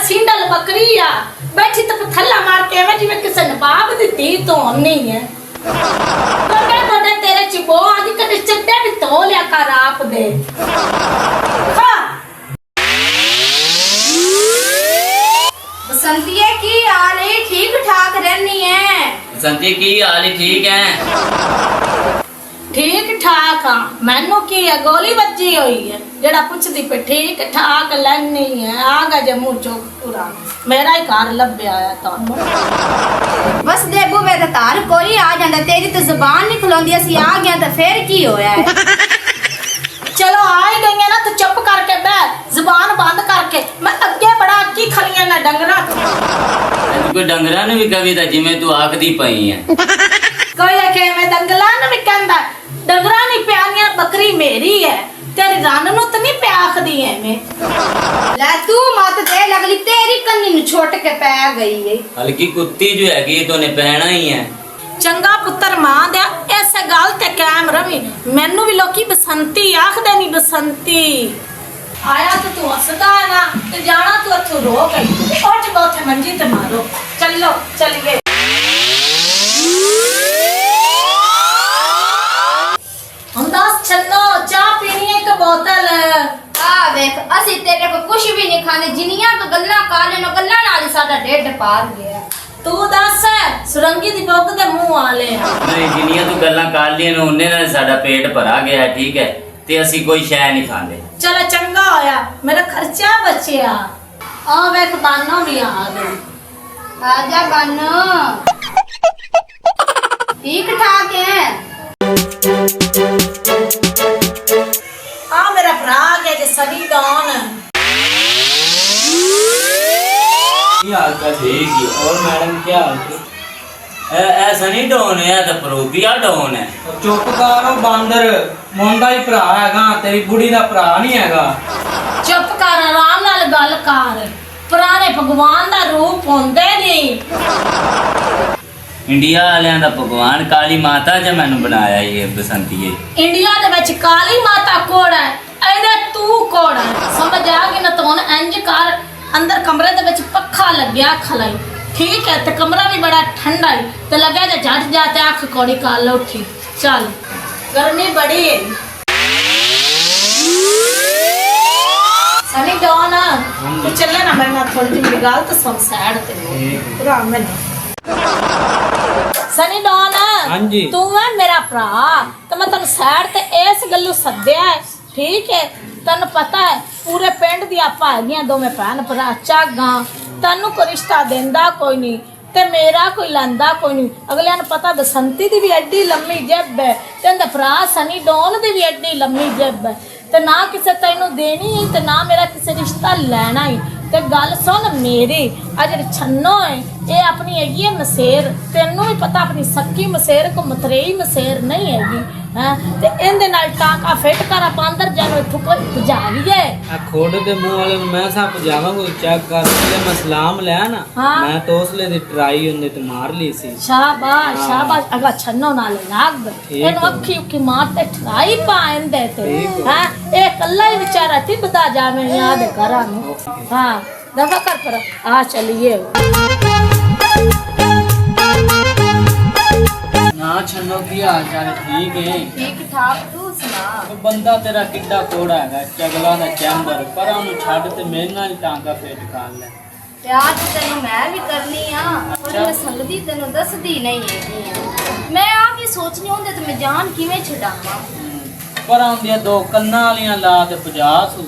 ਸਿੰਡਲ ਬੱਕਰੀ ਆ बैठी तो थल्ला मार के मैं जिवें किसी नवाब दी धी तो नहीं है बड़े बड़े तेरे चिबो आदि कदे चड्डे भी धो लिया कर आप दे हां बसंतिये की हाल है ठीक ठाक रहनी है बसंती की हाल ठीक है ठीक ठाक हां मैनू की है गोली बज्जी हुई है जेड़ा पूछदी पे ठीक ठाक लैनी है आगा जम्मू चौक पूरा मेरा ही घर लभ्या है तानू बस देबू वे तार कोई आ जांदा तेरी तो जुबान नहीं खुलोंदी असि आ गया तो फिर की होया है चलो आ ही गई है ना तो चुप करके बैठ जुबान बंद करके मैं अगे बड़ा की खलियां ना डंगरा कोई डंगरा ने भी कविता जिवें तू आखदी पई है कोई के मैं डंगला ने भी कहंदा डंगरा नहीं प्यानिया बकरी मेरी है तेरी रन नु तो नहीं प्याखदी है मैं ले तू मत दे लगली तेरी कन्नी नु छोट के पै गई है हल्की कुत्ती जो हैगी तो ने पहना ही है चंगा पुत्र मां दे ऐसे गल ते कायम रवी मैनू भी लोकी बसंती आखदे नहीं बसंती आया तो तू हसदा है ना ते जाना तू अथू रो गई उठ बहुत मंजी ते मारो चलो चलिए हम दस छन्नो चाह पीनी है एक बोतल आ देख असि तेरे को कुछ भी नहीं खाने जिनिया तो गल्ला काले नो गल्ला नाल साडा ढेड पार गया तू दस सुरंगी दी बोक दे मुंह वाले नहीं जिनिया तू गल्ला कर ली ने उन्ने नाल साडा पेट भरा गया है ठीक है ते असि कोई शै नहीं खांदे चलो चंगा होया मेरा खर्चा बचिया आ वेख बानो भी आ गई आजा बानो ठीक ठाक है आ मेरा भरा गया जे सनी डॉन क्या हाल का ठीक ही और मैडम क्या हाल है ए सनी डॉन है तो परोपिया डॉन है चुप करो बांदर मोंदा ही भरा हैगा तेरी बुढ़ी दा भरा नहीं हैगा चुप कर आराम नाल गल कर पुराने भगवान दा रूप होंदे नहीं इंडिया वालियां दा भगवान काली माता ज मैनू बनाया ये बसंतीए इंडिया दे विच काली माता कोड़ है एदे तू कोड़ है समझ आ गई ना तो हुन इंज कर अंदर कमरे दे विच पक्खा लगया खलाई ठीक है ते कमरा भी बड़ा ठंडा है ते लगे जे झट जाते आंख कोड़ी कर लो उठी चल गर्मी बड़ी है सनी डॉन तू चले ना मेरे नाल थोड़ी जी गल तो सुन साइड ते आराम में सनी डॉन हाँ जी तू है मेरा भरा तो मैं तेन सैड ते इस गल्लू सद्या है ठीक है तेन पता है पूरे पिंड दी आपां हैगियां दोवें भैन भरा झागां तेनू कोई रिश्ता देंदा कोई नहीं ते मेरा कोई लैंदा कोई नहीं अगलियां नूं पता बसंती दी भी एड्डी लम्मी जिब है ते उंदा भरा सनी डॉन दी भी एड्डी लम्मी जिब है ते ना किसे तैनू देनी ही ते ना मेरा किसे रिश्ता लैना ही ते गल सुन मेरी आ जेहड़ी छन्नो है ये अपनी हैगी है मसेर तेनू भी पता अपनी सक्की मसेर को मतरेई मसेर नहीं हैगी हैं ते इहदे नाल टाका फिट कर आप अंदर जानो इथों कोई भजावी है आ खोड़ दे मुंह वाले मैं सब जावा कोई चेक कर ले मैं सलाम ले ना हाँ। मैं तो उसले दी ट्राई उन्ने ते मार ली सी शाबाश शाबाश अगला छन्नो नाल लाग एनु अखी उखी मार ते ट्राई पाएंदे ते हैं ए कल्ला ही बेचारा तिबदा जावे याद करा नु हां दफा कर पर आ चलिए ना छन्नो की हाल चाल ठीक है ठीक ठाक तू सुना तो बंदा तेरा किड्डा कोड़ा हैगा चगला दा चैंबर पर ओनु छੱਡ ते मेरे नाल टांगा फेट कर ले प्यार तो तेनू मैं भी करनी हां पर मैं संगदी तेनू दसदी नहीं है मैं आ भी सोचनी होंदे ते मैं जान किवें छडावां पर आंदियां दो कन्ना वालियां ला ते 50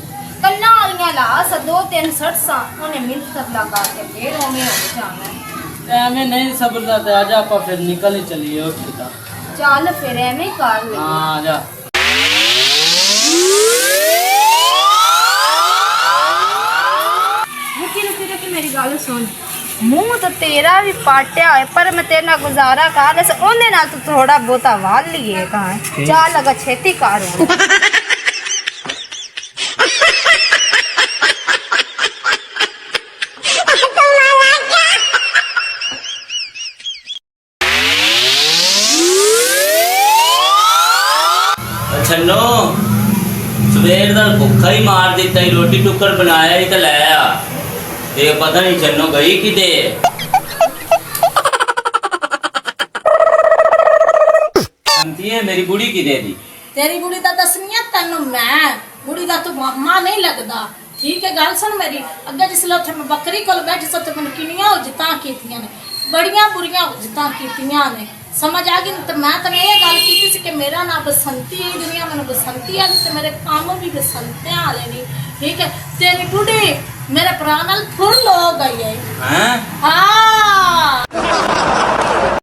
कन्ना वालियां ला सा 2-3 सटसा ओने मिंट तक लगा के फिर ओमे हो जाना एवें नहीं सबरदा ते आजा आपा फिर निकल ही चलिए उठदा चल फिर एवें कर ले हां आजा रुकी मेरी गल सुन मुंह तो तेरा भी पाटिया है पर मैं तेरे नाल गुजारा कर ले ओंदे नाल तू थोड़ा बहुता वाल लिए कहां चल लगा छेती कर छन्नो सवेर दा भुखा ही मार दिता ही रोटी टुक्कर बनाया ही तो लै आ ਤੇ ਪਤਾ ਨਹੀਂ ਚੰਨੋ ਗਈ ਕਿਤੇ। ਸੰਤੀ ਹੈ ਮੇਰੀ ਕੁੜੀ ਕਿਤੇ ਦੀ। तेरी बुढ़ी का दसनी है तेन मैं बुढ़ी का तू मामा नहीं लगता। ठीक है गल सुन मेरी अगे जिसले उत्थे मैं बकरी कोल बैठी सो ते मैनूं किन्नियां उज्जतां कीतियां ने बड़ियां बुरियां उज्जतां कीतियां ने समझ आ गई। तो मैं तेन ये गल कीती सी कि मेरा नाम बसंती है दुनिया मैनूं बसंती आ ते मेरे काम भी बसंतियां वाले नहीं। ठीक है तेरी बुढ़ी मेरे भरा नाल फुल हो गई है। हैं हाँ